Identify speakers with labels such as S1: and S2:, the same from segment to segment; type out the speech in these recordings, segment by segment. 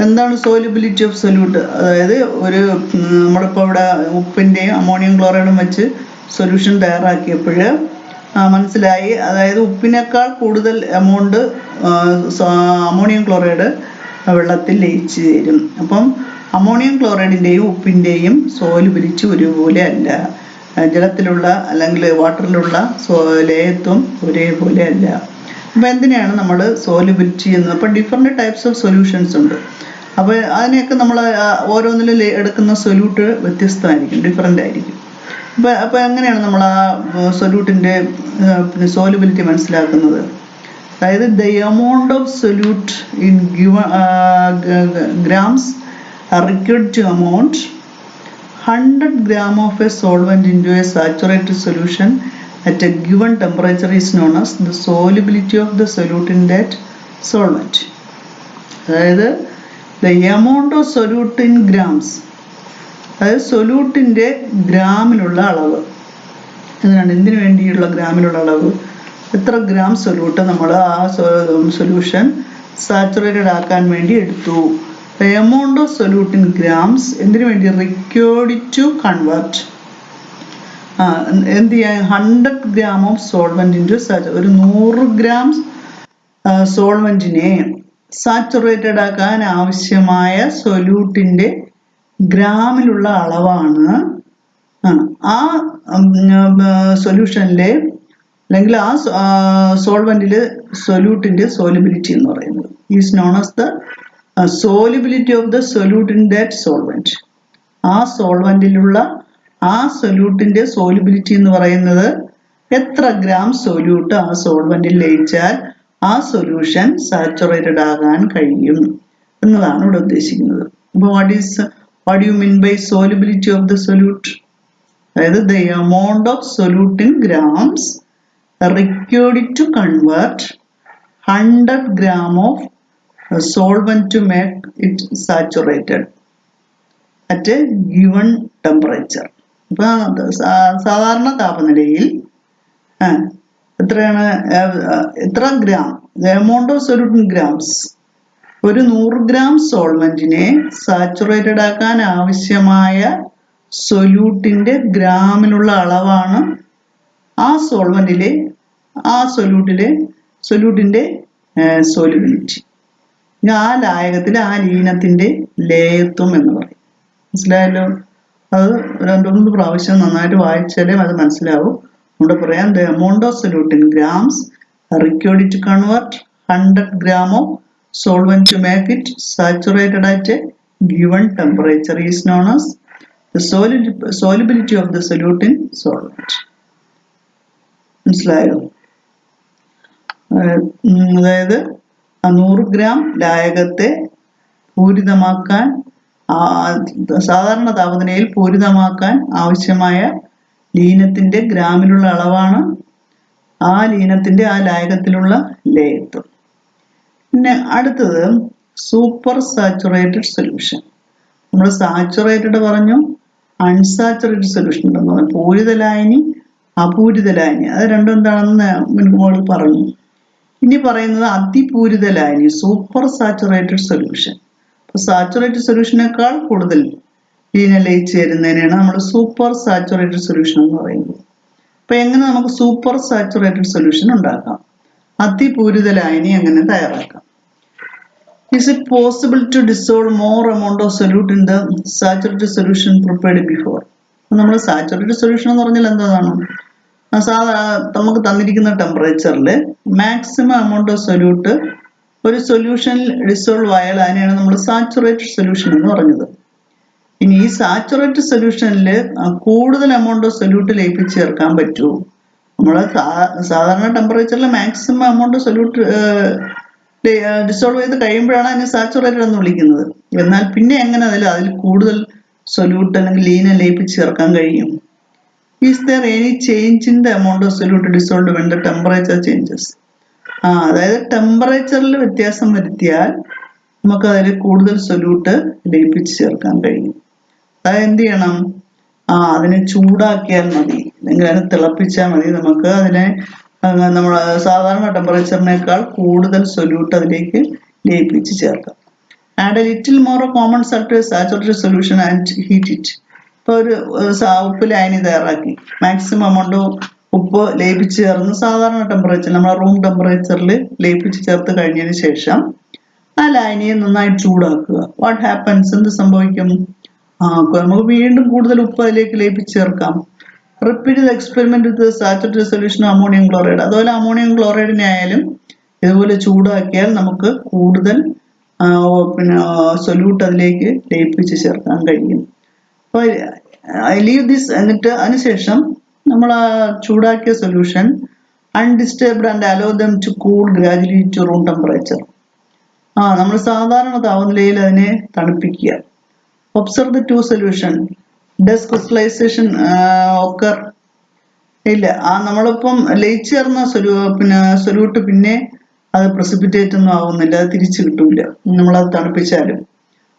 S1: എന്താണ് solubility of solute? അതായത് നമ്മളിപ്പോൾ ഇവിടെ ഉപ്പിൻ്റെയും അമോണിയം ക്ലോറൈഡും വെച്ച് സൊല്യൂഷൻ തയ്യാറാക്കിയപ്പോൾ മനസ്സിലായി, അതായത് ഉപ്പിനേക്കാൾ കൂടുതൽ എമൗണ്ട് അമോണിയം ക്ലോറൈഡ് വെള്ളത്തിൽ ലയിച്ച് ചേരും. അപ്പം അമോണിയം ക്ലോറൈഡിൻ്റെയും ഉപ്പിൻ്റെയും സോലിബിലിറ്റി ഒരുപോലെ അല്ല, ജലത്തിലുള്ള അല്ലെങ്കിൽ വാട്ടറിലുള്ള ലയത്വം ഒരേപോലെ അല്ല. അപ്പോൾ എന്തിനാണ് നമ്മൾ സോലിബിലിറ്റി എന്ന്? അപ്പോൾ ഡിഫറെൻറ്റ് ടൈപ്സ് ഓഫ് സൊല്യൂഷൻസ് ഉണ്ട്. അപ്പോൾ അതിനെയൊക്കെ നമ്മൾ ഓരോന്നിലും എടുക്കുന്ന സൊല്യൂട്ട് വ്യത്യസ്തമായിരിക്കും, ഡിഫറെൻ്റ് ആയിരിക്കും. അപ്പോൾ എങ്ങനെയാണ് നമ്മൾ ആ സൊല്യൂട്ടിൻ്റെ സോലിബിലിറ്റി മനസ്സിലാക്കുന്നത്? അതായത് the amount of solute in grams required to amount 100 gram of a solvent into a saturated solution at a given temperature is known as the solubility of the solute in that solvent. അതായത് the amount of solute in grams, അതായത് സൊല്യൂട്ടിൻ്റെ ഗ്രാമിലുള്ള അളവ്. എന്തിനു വേണ്ടിയുള്ള ഗ്രാമിലുള്ള അളവ്? എത്ര gram solute നമ്മൾ ആ solution saturated ആക്കാൻ വേണ്ടി എടുത്തു. The amount of solute in grams എന്തിനു വേണ്ടി? required to convert എന്ത് ചെയ്യാൻ? 100 gram of solvent into ഒരു 100 gram സോൾവെന്റിനെ സാച്ചുറേറ്റഡ് ആക്കാൻ ആവശ്യമായ സൊല്യൂട്ടിൻ്റെ ഗ്രാമിലുള്ള അളവാണ് ആ സൊല്യൂഷനിലെ അല്ലെങ്കിൽ ആ സോൾവെന്റിലെ സൊല്യൂട്ടിൻ്റെ സോലിബിലിറ്റി എന്ന് പറയുന്നത്. Is known as the solubility of the solute in that solvent. ആ സോൾവെന്റിലുള്ള ആ സൊല്യൂട്ടിൻ്റെ സോലിബിലിറ്റി എന്ന് പറയുന്നത് എത്ര ഗ്രാം സൊല്യൂട്ട് ആ സോൾവെന്റിൽ ലയിച്ചാൽ ആ സൊല്യൂഷൻ സാച്ചുറേറ്റഡ് ആകാൻ കഴിയും എന്നതാണ് ഇവിടെ ഉദ്ദേശിക്കുന്നത്. അപ്പോൾ what do you mean by solubility of the solute? അതായത് the amount of solute in grams required to convert 100 gram of solvent to make it saturated at a given temperature. ഇപ്പം സാധാരണ താപനിലയിൽ എത്ര gram? Amount of solute in grams. ഒരു 100 gram സോൾവെന്റിനെ saturated ആക്കാൻ ആവശ്യമായ സൊല്യൂട്ടിൻ്റെ ഗ്രാമിലുള്ള അളവാണ് ആ സൊല്യൂട്ടിൻ്റെ സോലിബിലിറ്റി. ആ ലായകത്തിൽ ആ ലീനത്തിൻ്റെ ലയത്വം എന്ന് പറയും. മനസ്സിലായല്ലോ? അത് 2-3 പ്രാവശ്യം നന്നായിട്ട് വായിച്ചാലേ അത് മനസ്സിലാവും. ഇവിടെ പറയാം, the amount of solute in grams required to convert 100 gram of solvent to make it saturated at a given temperature is known as the solubility of the solute in solvent. മനസ്സിലായോ? അതായത് 100 ഗ്രാം ലായകത്തെ പൂരിതമാക്കാൻ, സാധാരണ താപനിലയിൽ പൂരിതമാക്കാൻ ആവശ്യമായ ലീനത്തിൻ്റെ ഗ്രാമിലുള്ള അളവാണ് ആ ലീനത്തിൻ്റെ ആ ലായകത്തിലുള്ള ലയത്വം. പിന്നെ അടുത്തത് സൂപ്പർ സാച്ചുറേറ്റഡ് സൊല്യൂഷൻ. നമ്മൾ സാച്ചുറേറ്റഡ് പറഞ്ഞു, അൺസാച്ചുറേറ്റഡ് സൊല്യൂഷൻ ഉണ്ടെന്ന് പറഞ്ഞു. പൂരിത ലായനി, അപൂരിത ലായനി, അത് രണ്ടും എന്താണെന്ന് മുൻപ് പറഞ്ഞു. ഇനി പറയുന്നത് അതിപൂരിത ലായനി, സൂപ്പർ സാച്ചുറേറ്റഡ് സൊല്യൂഷൻ. അപ്പോൾ സാച്ചുറേറ്റഡ് സൊല്യൂഷനേക്കാൾ കൂടുതൽ ലീനം ലയിച്ച് ചേരുന്നതിനാണ് നമ്മൾ സൂപ്പർ സാച്ചുറേറ്റഡ് സൊല്യൂഷൻ എന്ന് പറയുന്നത്. അപ്പോൾ എങ്ങനെ നമുക്ക് സൂപ്പർ സാച്ചുറേറ്റഡ് സൊല്യൂഷൻ ഉണ്ടാക്കാം? അതിപൂരിത ലായനി എങ്ങനെ തയ്യാറാക്കാം? Is it possible to dissolve more amount of solute in the saturated solution prepared before? നമ്മൾ സാച്ചുറേറ്റഡ് സൊല്യൂഷൻ എന്ന് പറഞ്ഞാൽ എന്താണ്? നമുക്ക് തന്നിരിക്കുന്ന ടെമ്പറേച്ചറിൽ മാക്സിമം എമൗണ്ട് ഓഫ് സൊല്യൂട്ട് ഒരു സൊല്യൂഷനിൽ ഡിസോൾവ് ആയാൽ അതിനെയാണ് നമ്മൾ സാച്ചുറേറ്റഡ് സൊല്യൂഷൻ എന്ന് പറഞ്ഞത്. ഇനി ഈ സാച്ചുറേറ്റഡ് സൊല്യൂഷനിൽ കൂടുതൽ എമൗണ്ട് ഓഫ് സൊല്യൂട്ട് ലയിപ്പിച്ച് ചേർക്കാൻ പറ്റുമോ? നമ്മൾ സാധാരണ ടെമ്പറേച്ചറിൽ maximum amount of solute dissolve ചെയ്ത് കഴിയുമ്പോഴാണ് അതിനെ സാച്ചുറേറ്റഡ് എന്ന് വിളിക്കുന്നത്. എന്നാൽ പിന്നെ എങ്ങനെ അതിൽ കൂടുതൽ സൊല്യൂട്ട് അല്ലെങ്കിൽ ലീനം ലയിപ്പിച്ച് ചേർക്കാൻ കഴിയും? Is there any change in the amount of solute dissolved when the temperature changes? അതായത് ടെമ്പറേച്ചറിൽ വ്യത്യാസം വരുത്തിയാൽ നമുക്ക് അതിൽ കൂടുതൽ സൊല്യൂട്ട് ലയിപ്പിച്ച് ചേർക്കാൻ കഴിയും. അതായത് എന്ത് ചെയ്യണം? അതിനെ ചൂടാക്കിയാൽ മതി, അല്ലെങ്കിൽ അതിനെ തിളപ്പിച്ചാൽ മതി. നമുക്ക് അതിനെ നമ്മൾ സാധാരണ ടെമ്പറേച്ചറിനേക്കാൾ കൂടുതൽ സൊല്യൂട്ട് അതിലേക്ക് ലയിപ്പിച്ച് ചേർക്കാം. Add a little more common salt to saturated solution and heat it. ഇപ്പോൾ ഒരു ഉപ്പ് ലായനി തയ്യാറാക്കി, മാക്സിമം എമൗണ്ട് ഉപ്പ് ലയിപ്പിച്ച് ചേർന്ന് സാധാരണ ടെമ്പറേച്ചർ, നമ്മുടെ റൂം ടെമ്പറേച്ചറിൽ ലയിപ്പിച്ച് ചേർത്ത് കഴിഞ്ഞതിന് ശേഷം ആ ലായനിയെ നന്നായി ചൂടാക്കുക. വാട്ട് ഹാപ്പൻസ്, എന്ത് സംഭവിക്കും? നമുക്ക് വീണ്ടും കൂടുതൽ ഉപ്പ് അതിലേക്ക് ലയിപ്പിച്ച് ചേർക്കാം. Repeat the experiment with saturated solution ammonium chloride. അതുപോലെ അമോണിയം ക്ലോറൈഡിനെ ആയാലും ഇതുപോലെ ചൂടാക്കിയാൽ നമുക്ക് കൂടുതൽ സൊല്യൂട്ട് അതിലേക്ക് ലയിപ്പിച്ച് ചേർക്കാൻ കഴിയും. അപ്പോൾ ലീവ് ദിസ്, എന്നിട്ട് അതിനുശേഷം നമ്മൾ ആ ചൂടാക്കിയ solution undisturbed and allow them to cool gradually to room temperature. നമ്മൾ സാധാരണ താപനിലയിൽ അതിനെ തണുപ്പിക്കുക. Observe the to solution, does crystallization occur? ഇല്ല, നമ്മളിപ്പം ലയിച്ചേർന്ന സൊല്യൂട്ട് പിന്നെ അത് പ്രസിപ്പിറ്റേറ്റ് ഒന്നും ആവുന്നില്ല, അത് തിരിച്ചു കിട്ടൂല നമ്മളത് തണുപ്പിച്ചാലും.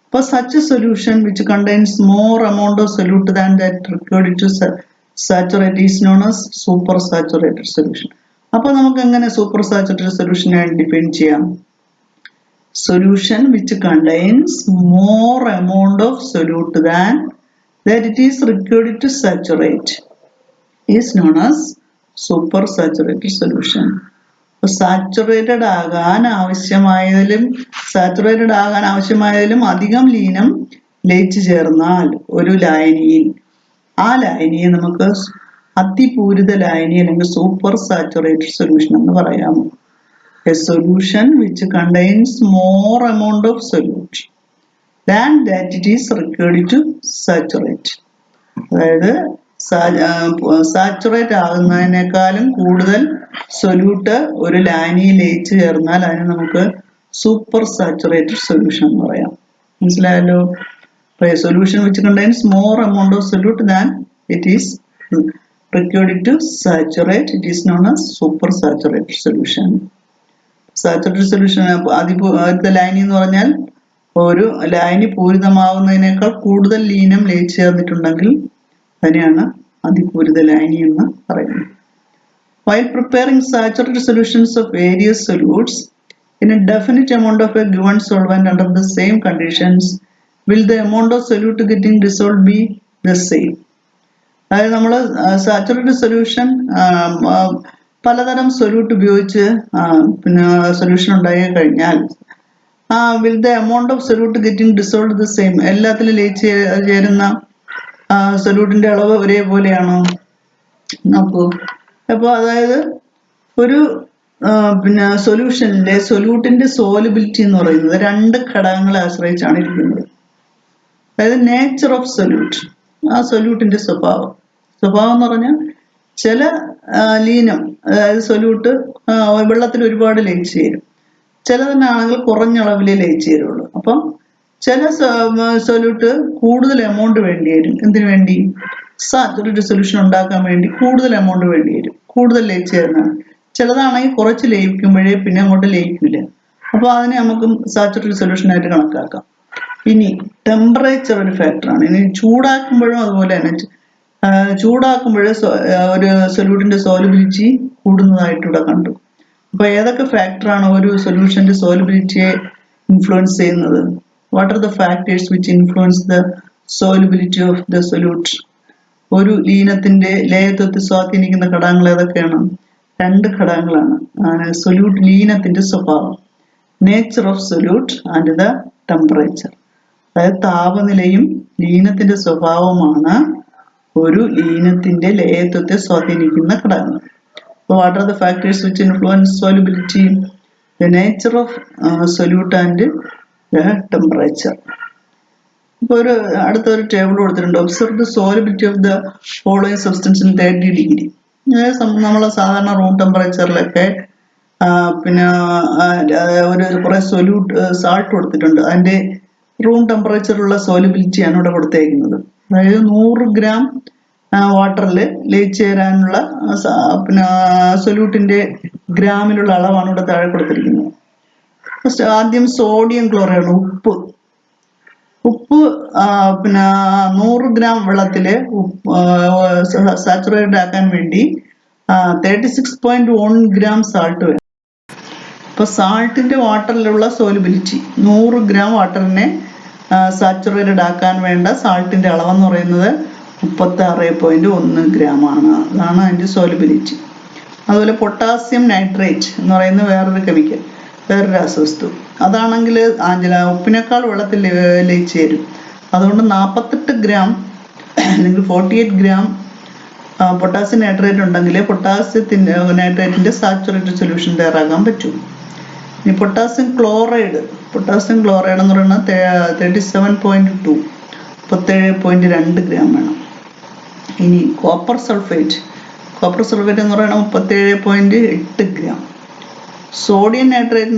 S1: അപ്പോൾ such solution which contains more amount of solute than that required to saturate is known as super saturated solution. അപ്പോൾ നമുക്ക് എങ്ങനെ സൂപ്പർ സാച്ചുറേറ്റഡ് സൊല്യൂഷനെ ഡിഫൈൻ ചെയ്യാം? Solution which contains more amount of solute than that it is required to saturate is known as super saturated solution. Saturated ആകാൻ ആവശ്യമായതിലും അധികം ലീനം ലയിച്ചു ചേർന്നാൽ ഒരു ലായനിയിൽ, ആ ലായനിയെ നമുക്ക് അതിപൂരിത ലായനി അല്ലെങ്കിൽ സൂപ്പർ സാച്ചുറേറ്റഡ് സൊല്യൂഷൻ എന്ന് പറയാം. A solution which contains more amount of solute than that it is required to saturate. അതായത് സാച്ചുറേറ്റ് ആകുന്നതിനേക്കാളും കൂടുതൽ സൊല്യൂട്ട് ഒരു ലായനിയിൽ ലയിച്ചു ചേർന്നാൽ അതിന് നമുക്ക് സൂപ്പർ സാച്ചുറേറ്റഡ് സൊല്യൂഷൻ എന്ന് പറയാം. മനസ്സിലായല്ലോ? അപ്പോൾ solution which contains more amount of solute than it is required to saturate, it is known as super saturated solution. Saturated solution ആദ്യത്തെ ലായനി എന്ന് പറഞ്ഞാൽ ഒരു ലായനി പൂരിതമാവുന്നതിനേക്കാൾ കൂടുതൽ ലീനം ലയിച്ചു ചേർന്നിട്ടുണ്ടെങ്കിൽ അതിനെയാണ് അതിപൂരിത ലായനി എന്ന് പറയുന്നത്. While preparing saturated solutions of various solutes in a definite amount of a given solvent under the same conditions, will the amount of solute getting dissolved be the same? അതായത് നമ്മൾ സാച്ചുറേറ്റഡ് സൊല്യൂഷൻ പലതരം solute ഉപയോഗിച്ച് solution ഉണ്ടായി കഴിഞ്ഞാൽ will the amount of solute getting dissolve the same? എല്ലാത്തിലും ലയിച്ച് ചേരുന്ന സൊല്യൂട്ടിന്റെ അളവ് ഒരേപോലെയാണോ? നോക്കൂ. അപ്പോൾ അതായത് ഒരു സൊല്യൂട്ടിന്റെ സോലിബിലിറ്റി എന്ന് പറയുന്നത് രണ്ട് ഘടകങ്ങളെ ആശ്രയിച്ചാണ് ഇരിക്കുന്നത്. അതായത് നേച്ചർ ഓഫ് സൊല്യൂട്ട്, ആ സൊല്യൂട്ടിന്റെ സ്വഭാവം എന്ന് പറഞ്ഞാൽ ചില ലീനം, അതായത് സൊല്യൂട്ട് വെള്ളത്തിൽ ഒരുപാട് ലയിച്ചു ചേരും, ചിലതിനാണെങ്കിൽ കുറഞ്ഞ അളവിലേ ലയിച്ചു ചേരുള്ളൂ. അപ്പം ചില സൊല്യൂട്ട് കൂടുതൽ എമൗണ്ട് വേണ്ടി വരും. എന്തിനു വേണ്ടി? സാച്ചുറേറ്റഡ് സൊല്യൂഷൻ ഉണ്ടാക്കാൻ വേണ്ടി കൂടുതൽ എമൗണ്ട് വേണ്ടി വരും, കൂടുതൽ ലയിച്ചു ചേരുന്നതാണ്. ചിലതാണെങ്കിൽ കുറച്ച് ലയിക്കുമ്പോഴേ പിന്നെ അങ്ങോട്ട് ലയിക്കില്ല. അപ്പോൾ അതിനെ നമുക്ക് സാച്ചുറേറ്റഡ് സൊല്യൂഷനായിട്ട് കണക്കാക്കാം. ഇനി ടെമ്പറേച്ചർ ഒരു ഫാക്ടറാണ്. ഇനി ചൂടാക്കുമ്പോഴും അതുപോലെ തന്നെ ചൂടാക്കുമ്പോഴേ ഒരു സൊല്യൂട്ടിന്റെ സോലിബിലിറ്റി കൂടുന്നതായിട്ട് ഇവിടെ കണ്ടു. അപ്പൊ ഏതൊക്കെ ഫാക്ടറാണ് ഒരു സൊല്യൂഷന്റെ സോലിബിലിറ്റിയെ ഇൻഫ്ലുവൻസ് ചെയ്യുന്നത്? What are the factors which influence the solubility of the solute? ഒരു ലീനത്തിന്റെ ലയത്വത്തെ സ്വാധീനിക്കുന്ന ഘടകങ്ങൾ ഏതൊക്കെയാണ്? രണ്ട് ഘടകങ്ങളാണ്. സൊല്യൂട്ട് ലീനത്തിന്റെ സ്വഭാവം, nature of solute and the temperature. അതായത് താപനിലയും ലീനത്തിന്റെ സ്വഭാവമാണ് ഒരു ലീനത്തിന്റെ ലയത്വത്തെ സ്വാധീനിക്കുന്ന ഘടകങ്ങൾ. What are the factors which influence solubility? The nature of solute and the temperature. ഇപ്പോൾ അടുത്തൊരു ടേബിൾ കൊടുത്തിട്ടുണ്ട്. Observe the solubility of the following substance in 30 degree. നമ്മൾ സാധാരണ റൂം ടെമ്പറേച്ചറിലൊക്കെ കുറെ സാൾട്ട് കൊടുത്തിട്ടുണ്ട്. അതിന്റെ റൂം ടെമ്പറേച്ചറിലുള്ള സോലിബിലിറ്റിയാണ് ഇവിടെ കൊടുത്തേക്കുന്നത്. അതായത് 100 ഗ്രാം വാട്ടറിൽ ലയിച്ചു ചേരാനുള്ള സൊല്യൂട്ടിന്റെ ഗ്രാമിലുള്ള അളവാണ് ഇവിടെ താഴെ കൊടുത്തിരിക്കുന്നത്. ആദ്യം സോഡിയം ക്ലോറൈഡ്, ഉപ്പ് 100 ഗ്രാം വെള്ളത്തില് സാച്ചുറേറ്റഡ് ആക്കാൻ വേണ്ടി 36.1 ഗ്രാം സാൾട്ട് വേണം. അപ്പോൾ സാൾട്ടിൻ്റെ വാട്ടറിലുള്ള സോലുബിലിറ്റി 100 ഗ്രാം വാട്ടറിനെ സാച്ചുറേറ്റഡ് ആക്കാൻ വേണ്ട സാൾട്ടിൻ്റെ അളവെന്ന് പറയുന്നത് 36.1 ഗ്രാമാണ്. അതാണ് അതിൻ്റെ സോലുബിലിറ്റി. അതുപോലെ പൊട്ടാസ്യം നൈട്രേറ്റ് എന്ന് പറയുന്ന വേറൊരു കെമിക്കൽ, വേറൊരു രാസവസ്തു, അതാണെങ്കിൽ ഉപ്പിനേക്കാൾ വെള്ളത്തിൽ ലയിച്ച് ചേരും. അതുകൊണ്ട് 48 ഗ്രാം അല്ലെങ്കിൽ 48 ഗ്രാം പൊട്ടാസ്യം നൈട്രേറ്റ് ഉണ്ടെങ്കിൽ പൊട്ടാസ്യത്തിൻ്റെ നൈട്രേറ്റിൻ്റെ സാച്ചുറേറ്റഡ് സൊല്യൂഷൻ തയ്യാറാക്കാൻ പറ്റും. ഇനി പൊട്ടാസ്യം ക്ലോറൈഡ് എന്ന് പറയുന്നത് 37.2 37.2 ഗ്രാം വേണം. ഇനി കോപ്പർ സൾഫേറ്റ് എന്ന് പറയുന്നത് 37.8 ഗ്രാം. സോഡിയം നൈട്രേറ്റ്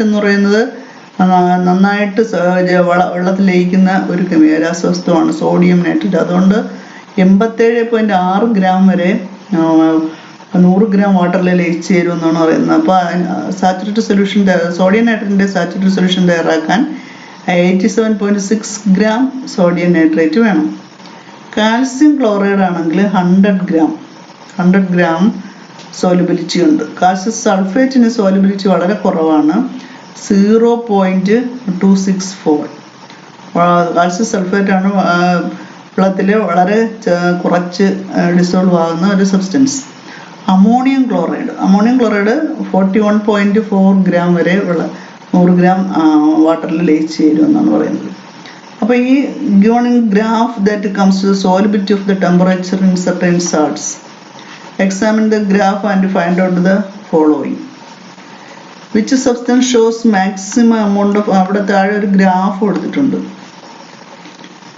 S1: എന്ന് പറയുന്നത് നന്നായിട്ട് വെള്ളത്തിൽ ലയിക്കുന്ന ഒരു രാസവസ്തുവാണ് സോഡിയം നൈട്രേറ്റ്. അതുകൊണ്ട് 87.6 ഗ്രാം വരെ 100 ഗ്രാം വാട്ടറിൽ ലയിച്ച് ചേരുമെന്നാണ് പറയുന്നത്. അപ്പോൾ സാച്ചുറേറ്റഡ് സൊല്യൂഷൻ സോഡിയം നൈട്രേറ്റിൻ്റെ സാച്ചുറേറ്റഡ് സൊല്യൂഷൻ തയ്യാറാക്കാൻ 87.6 ഗ്രാം സോഡിയം നൈട്രേറ്റ് വേണം. കാൽസ്യം ക്ലോറൈഡ് ആണെങ്കിൽ 100 ഗ്രാം സോലുബിലിറ്റി ഉണ്ട്. കാൽസ്യം സൾഫേറ്റിന് സോലുബിലിറ്റി വളരെ കുറവാണ്, 0.264. കാൽസ്യം സൾഫേറ്റ് ആണ് വെള്ളത്തിൽ വളരെ കുറച്ച് ഡിസോൾവ് ആകുന്ന ഒരു സബ്സ്റ്റൻസ്. അമോണിയം ക്ലോറൈഡ് 41.4 ഗ്രാം വരെ 100 ഗ്രാം വാട്ടറിൽ ലയിച്ച് ചേരുമെന്നാണ് പറയുന്നത്. അപ്പോൾ ഈ given graph that comes to the solubility of the temperature in certain salts, examine the graph and find out the following. Which substance shows maximum amount of, അവിടെ താഴെ ഒരു ഗ്രാഫ് കൊടുത്തിട്ടുണ്ട്.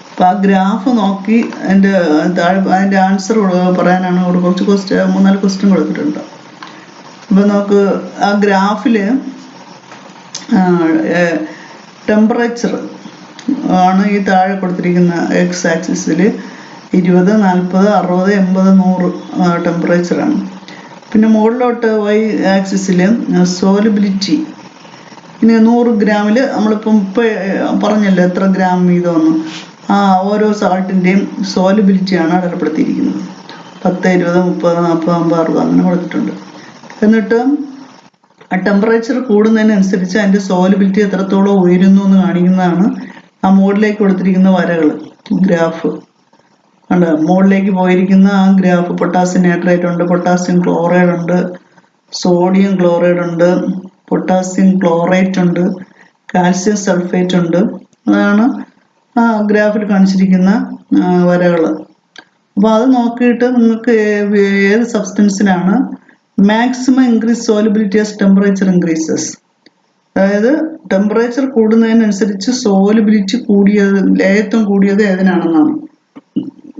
S1: അപ്പോൾ ആ ഗ്രാഫ് നോക്കി അതിൻ്റെ ആൻസർ പറയാനാണ് കുറച്ച് 3-4 ക്വസ്റ്റ്യൻ കൊടുത്തിട്ടുണ്ട്. അപ്പോൾ നമുക്ക് ആ ഗ്രാഫിൽ ടെമ്പറേച്ചർ ആണ് ഈ താഴെ കൊടുത്തിരിക്കുന്ന എക്സ് ആക്സിസിൽ 20, 40, 60, 80, 100 ടെമ്പറേച്ചറാണ്. പിന്നെ മുകളിലോട്ട് വൈ ആക്സിസിൽ സോലുബിലിറ്റി. ഇനി 100 ഗ്രാമിൽ നമ്മളിപ്പം പറഞ്ഞല്ലോ എത്ര ഗ്രാം വീതമെന്ന്, ഓരോ സാൾട്ടിൻ്റെയും സോലുബിലിറ്റിയാണ് അടയാളപ്പെടുത്തിയിരിക്കുന്നത്. 10, 20, 30, 40, 50, 60 അങ്ങനെ കൊടുത്തിട്ടുണ്ട്. എന്നിട്ട് ആ ടെമ്പറേച്ചർ കൂടുന്നതിനനുസരിച്ച് അതിൻ്റെ സോലുബിലിറ്റി എത്രത്തോളം ഉയരുന്നു എന്ന് കാണിക്കുന്നതാണ് ആ മുകളിലേക്ക് കൊടുത്തിരിക്കുന്ന വരകൾ, ഗ്രാഫ് ഉണ്ട്. മുകളിലേക്ക് പോയിരിക്കുന്ന ആ ഗ്രാഫ് പൊട്ടാസ്യം നൈട്രേറ്റ് ഉണ്ട്, പൊട്ടാസ്യം ക്ലോറൈഡ് ഉണ്ട്, സോഡിയം ക്ലോറൈഡ് ഉണ്ട്, പൊട്ടാസ്യം ക്ലോറേറ്റ് ഉണ്ട്, കാൽസ്യം സൾഫേറ്റ് ഉണ്ട്. അതാണ് ആ ഗ്രാഫിൽ കാണിച്ചിരിക്കുന്ന വരകൾ. അപ്പോൾ അത് നോക്കിയിട്ട് നിങ്ങൾക്ക് ഏത് സബ്സ്റ്റൻസിനാണ് maximum increase solubility as temperature increases, അതായത് ടെമ്പറേച്ചർ കൂടുന്നതിനനുസരിച്ച് സോലുബിലിറ്റി കൂടിയത്, ലയത്വം കൂടിയത് ഏതിനാണെന്നാണ്.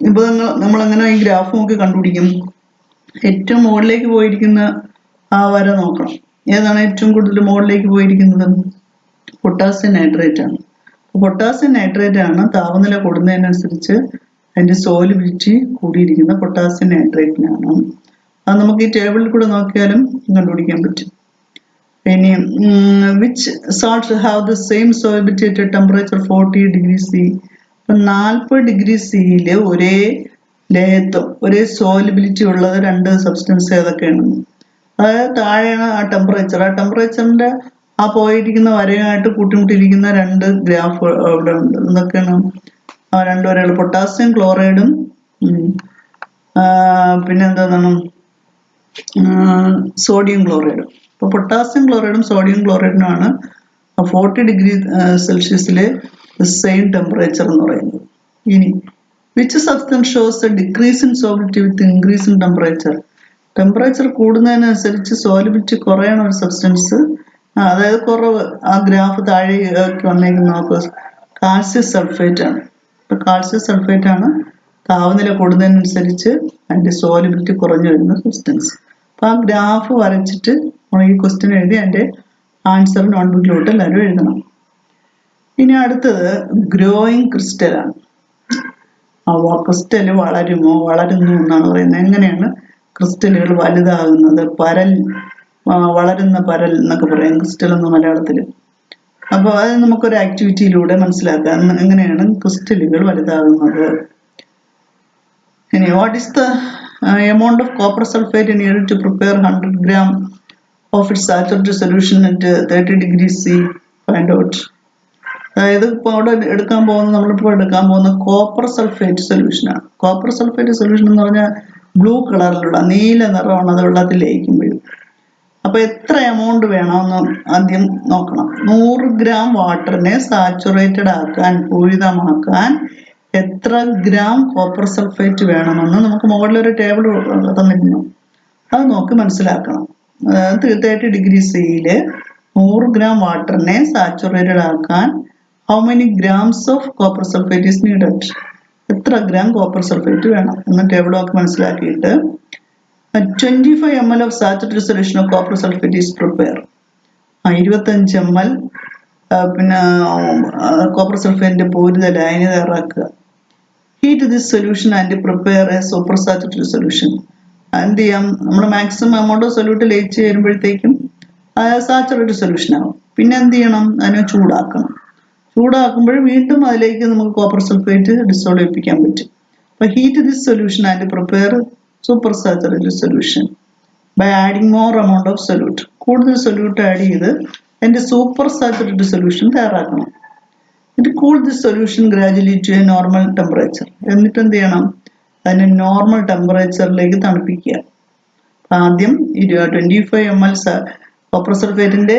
S1: ഇപ്പോൾ നമ്മളെങ്ങനെ ഈ ഗ്രാഫ് നോക്കി കണ്ടുപിടിക്കും? ഏറ്റവും മുകളിലേക്ക് പോയിരിക്കുന്ന ആ വര നോക്കണം. ഏതാണ് ഏറ്റവും കൂടുതൽ മുകളിലേക്ക് പോയിരിക്കുന്നത്? പൊട്ടാസ്യം നൈട്രേറ്റ് ആണ്. പൊട്ടാസ്യം നൈട്രേറ്റ് ആണ് താപനില കൂടുന്നതിനനുസരിച്ച് അതിൻ്റെ സോലുബിലിറ്റി കൂടിയിരിക്കുന്ന പൊട്ടാസ്യം നൈട്രേറ്റിനാണ്. അത് നമുക്ക് ഈ ടേബിളിൽ കൂടെ നോക്കിയാലും കണ്ടുപിടിക്കാൻ പറ്റും. ഇനി which salts have the same solubility at temperature 40 degree C. അപ്പം 40 ഡിഗ്രി സിയിൽ ഒരേ ലയത്വം, ഒരേ സോലുബിലിറ്റി ഉള്ളത് 2 സബ്സ്റ്റൻസ് ഏതൊക്കെയാണ്? അതായത് താഴെയാണ് ആ ടെമ്പറേച്ചറിൻ്റെ ആ പോയിരിക്കുന്ന വരയുമായിട്ട് കൂട്ടിമുട്ടിയിരിക്കുന്ന 2 ഗ്രാഫ് അവിടെ ഉണ്ട്. എന്തൊക്കെയാണ് ആ 2 വരകൾ? പൊട്ടാസ്യം ക്ലോറൈഡും പിന്നെന്താണ് സോഡിയം ക്ലോറൈഡും. അപ്പോൾ പൊട്ടാസ്യം ക്ലോറൈഡും സോഡിയം ക്ലോറൈഡിനുമാണ് 40 ഡിഗ്രി സെൽഷ്യസിലെ സെയിം ടെമ്പറേച്ചർ എന്ന് പറയുന്നത്. ഇനി which substance shows a decrease in solubility with increase in temperature. Temperature കൂടുന്നതിനനുസരിച്ച് സോലിബിലിറ്റി കുറയണ ഒരു സബ്സ്റ്റൻസ്, അതായത് കുറവ്. ആ ഗ്രാഫ് താഴേക്ക് വന്നേക്കുന്ന നോക്കുക, കാൽസ്യം സൾഫേറ്റ് ആണ്. ഇപ്പം കാൽസ്യം സൾഫേറ്റ് ആണ് താപനില കൂടുന്നതിനനുസരിച്ച് അതിൻ്റെ സോലിബിലിറ്റി കുറഞ്ഞു വരുന്ന സബ്സ്റ്റൻസ്. അപ്പോൾ ആ ഗ്രാഫ് വരച്ചിട്ട് നമ്മൾ ഈ ക്വസ്റ്റ്യൻ എഴുതി അതിൻ്റെ ആൻസർ നോട്ട്ബുക്കിലോട്ട് എല്ലാവരും എഴുതണം. ഇനി അടുത്തത് ഗ്രോയിങ് ക്രിസ്റ്റലാണ്. ക്രിസ്റ്റൽ വളരുന്നു എന്നാണ് പറയുന്നത്. എങ്ങനെയാണ് ക്രിസ്റ്റലുകൾ വലുതാകുന്നത്? വളരുന്ന പരൽ എന്നൊക്കെ പറയും ക്രിസ്റ്റൽ എന്ന മലയാളത്തിൽ. അപ്പോൾ അത് നമുക്കൊരു ആക്ടിവിറ്റിയിലൂടെ മനസ്സിലാക്കാം എങ്ങനെയാണ് ക്രിസ്റ്റലുകൾ വലുതാകുന്നത്. ഇനി what is the amount of copper sulphate needed to prepare 100 gram of its saturated solution at 30 degrees C. Find out. അതായത് ഇപ്പോൾ അവിടെ നമ്മളിപ്പോൾ എടുക്കാൻ പോകുന്ന കോപ്പർ സൾഫേറ്റ് സൊല്യൂഷനാണ്. കോപ്പർ സൾഫേറ്റ് സൊല്യൂഷൻ എന്ന് പറഞ്ഞാൽ ബ്ലൂ കളറിലുള്ള നീല നിറമാണ് അത് വെള്ളത്തിൽ ലയിക്കുമ്പോഴും. അപ്പൊ എത്ര എമൗണ്ട് വേണമെന്ന് ആദ്യം നോക്കണം. 100 ഗ്രാം വാട്ടറിനെ സാച്ചുറേറ്റഡ് ആക്കാൻ, പൂരിതമാക്കാൻ എത്ര ഗ്രാം കോപ്പർ സൾഫേറ്റ് വേണമെന്ന് നമുക്ക് മുകളിലൊരു ടേബിൾ തന്നിരുന്നു. അത് നോക്കി മനസ്സിലാക്കണം. 30 ഡിഗ്രി സിയില് 100 ഗ്രാം വാട്ടറിനെ സാച്ചുറേറ്റഡ് ആക്കാൻ how many grams of copper sulphate is needed? എത്ര ഗ്രാം കോപ്പർ സൾഫേറ്റ് വേണം എന്ന് ടേബിൾ നോക്കി മനസ്സിലാക്കിയിട്ട് 25 ml of saturated solution of copper sulfate is prepared. 25 ml പിന്നെ കോപ്പർ സൾഫേറ്റിന്റെ പൂരിത ലായനി തയ്യാറാക്കുക. Heat this solution and prepare A super saturated solution. എന്ത് ചെയ്യാം, നമ്മൾ മാക്സിമം എമൗണ്ട് സൊല്യൂട്ട് ലയിച്ച് വരുമ്പോഴത്തേക്കും സാച്ചുറേറ്റഡ് സൊല്യൂഷൻ ആവും. പിന്നെ എന്ത് ചെയ്യണം, അതിനെ ചൂടാക്കണം. ചൂടാക്കുമ്പോൾ വീണ്ടും അതിലേക്ക് നമുക്ക് കോപ്പർ സൾഫേറ്റ് ഡിസോൾവ് ചെയ്യിപ്പിക്കാൻ പറ്റും. അപ്പൊ heat this solution and prepare super saturated solution by adding more amount of solute. കൂടുതൽ സൊല്യൂട്ട് ആഡ് ചെയ്ത് അതിന്റെ സൂപ്പർ സാച്ചുറേറ്റഡ് സൊല്യൂഷൻ തയ്യാറാക്കണം. എന്നിട്ട് cool this solution gradually to a normal temperature. എന്നിട്ട് എന്ത് ചെയ്യണം, അതിനെ നോർമൽ ടെമ്പറേച്ചറിലേക്ക് തണുപ്പിക്കുക. ആദ്യം 25 ml കോപ്പർ സൾഫേറ്റിന്റെ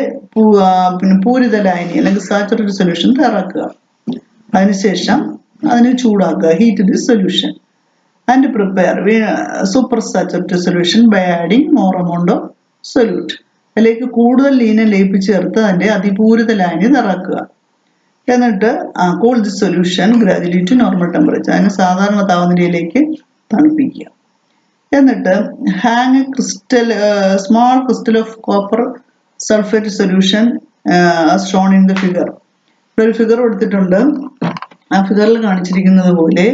S1: പിന്നെ പൂരിത ലായനി അല്ലെങ്കിൽ സാച്ചുറേറ്റഡ് സൊല്യൂഷൻ തയ്യാറാക്കുക. അതിനുശേഷം അതിനെ ചൂടാക്കുക, heat this solution and prepare super saturated solution by adding more amount of solute. അതിലേക്ക് കൂടുതൽ ലീനം ലയിപ്പിച്ച് ചേർത്ത് അതിന്റെ അതിപൂരിത ലായനി തയ്യാറാക്കുക. എന്നിട്ട് cool this solution gradually to normal temperature. അതിനെ സാധാരണ താപനിലയിലേക്ക് തണുപ്പിക്കുക. എന്നിട്ട് hang a crystal small crystal of copper sulfate solution as shown in the figure. ഒരു ഫിഗർ കൊടുത്തിട്ടുണ്ട്. ആ ഫിഗറിൽ കാണിച്ചിരിക്കുന്നത് പോലെ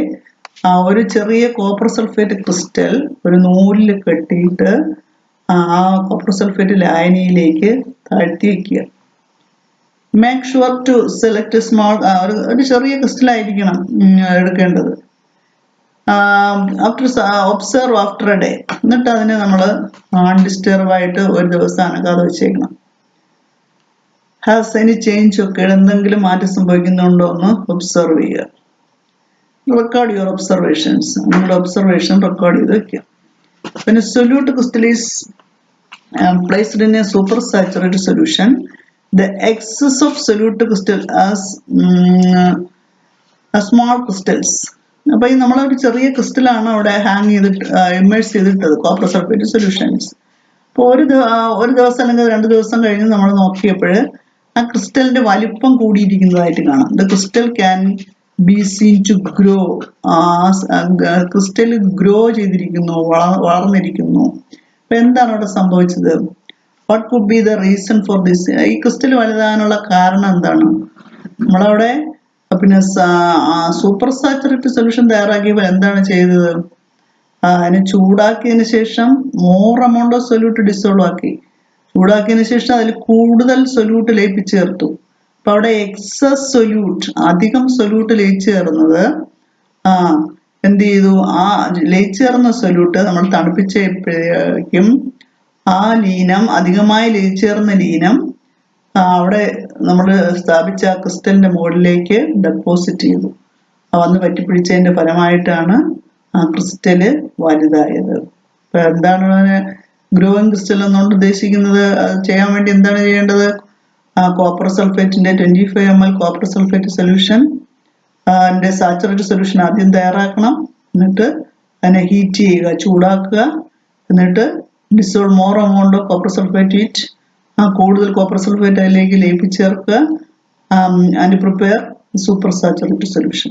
S1: ഒരു ചെറിയ കോപ്പർ സൾഫേറ്റ് ക്രിസ്റ്റൽ ഒരു നൂലിൽ കെട്ടിയിട്ട് ആ കോപ്പർ സൾഫേറ്റ് ലായനിയിലേക്ക് താഴ്ത്തി വയ്ക്കുക. Make sure to select small, ഒരു ചെറിയ ക്രിസ്റ്റൽ ആയിരിക്കണം എടുക്കേണ്ടത്. Observe after a day. എന്നിട്ട് അതിനെ നമ്മൾ അൺഡിസ്റ്റർബ് ആയിട്ട് ഒരു ദിവസം അനക്കാതെ വെച്ചേക്കണം. ഹാസ് എനി ചേഞ്ച് ഒക്കെ എന്തെങ്കിലും മാറ്റം സംഭവിക്കുന്നുണ്ടോ എന്ന് ഒബ്സർവ് ചെയ്യുക. Record your observations. നിങ്ങളുടെ ഒബ്സർവേഷൻ റെക്കോർഡ് ചെയ്ത് വെക്കുക. പിന്നെ solute crystal is placed in a super saturated solution. The excess of solute crystal as small crystals. അപ്പൊ ഈ നമ്മളൊരു ചെറിയ ക്രിസ്റ്റലാണ് അവിടെ ഹാങ് ചെയ്തിട്ട് ഇമേഴ്സ് ചെയ്തിട്ടത് കോപ്പർ സൾഫേറ്റ് സൊല്യൂഷൻസ്. അപ്പോൾ ഒരു ദിവസം അല്ലെങ്കിൽ 2 ദിവസം കഴിഞ്ഞ് നമ്മൾ നോക്കിയപ്പോൾ ആ ക്രിസ്റ്റലിന്റെ വലിപ്പം കൂടിയിരിക്കുന്നതായിട്ട് കാണാം. The crystal can be seen to grow. Crystal grow ചെയ്തിരിക്കുന്നു, വളർന്നിരിക്കുന്നു. അപ്പൊ എന്താണ് അവിടെ സംഭവിച്ചത്? What could be the reason for this? ഈ ക്രിസ്റ്റൽ വലുതാനുള്ള കാരണം എന്താണ്? നമ്മളവിടെ പിന്നെ സൂപ്പർ സാച്ചുറേറ്റഡ് സൊല്യൂഷൻ തയ്യാറാക്കിയപ്പോൾ എന്താണ് ചെയ്തത്? അതിനെ ചൂടാക്കിയതിന് ശേഷം more amount of solute dissolve ആക്കി. ചൂടാക്കിയതിന് ശേഷം അതിൽ കൂടുതൽ സൊല്യൂട്ട് ലയിപ്പിച്ച് ചേർത്തു. അപ്പൊ അവിടെ എക്സസ് സൊല്യൂട്ട്, അധികം സൊല്യൂട്ട് ലയിച്ചു ചേർന്നത് എന്ത് ചെയ്തു? ആ ലയിച്ചു ചേർന്ന സൊല്യൂട്ട് നമ്മൾ തണുപ്പിച്ചപ്പോഴേക്കും ആ ലീനം, അധികമായി ലയിച്ചു ചേർന്ന ലീനം അവിടെ നമ്മൾ സ്ഥാപിച്ച ക്രിസ്റ്റലിന്റെ മുകളിലേക്ക് ഡെപ്പോസിറ്റ് ചെയ്തു. വന്ന് പറ്റിപ്പിടിച്ചതിന്റെ ഫലമായിട്ടാണ് ആ ക്രിസ്റ്റല് വലുതായത്. അപ്പൊ എന്താണ് ഗ്രോയിങ് ക്രിസ്റ്റൽ എന്നുകൊണ്ട് ഉദ്ദേശിക്കുന്നത്? അത് ചെയ്യാൻ വേണ്ടി എന്താണ് ചെയ്യേണ്ടത്? കോപ്പർ സൾഫേറ്റിന്റെ 25 ml കോപ്പർ സൾഫേറ്റ് സൊല്യൂഷൻ അതിന്റെ സാച്ചുറേറ്റഡ് സൊല്യൂഷൻ ആദ്യം തയ്യാറാക്കണം. എന്നിട്ട് അതിനെ ഹീറ്റ് ചെയ്യുക, ചൂടാക്കുക. എന്നിട്ട് dissolve more amount of copper sulphate it. കൂടുതൽ കോപ്പർ സൾഫേറ്റ് അതിലേക്ക് ലയിപ്പിച്ചേർക്കുക. And prepare super saturated solution.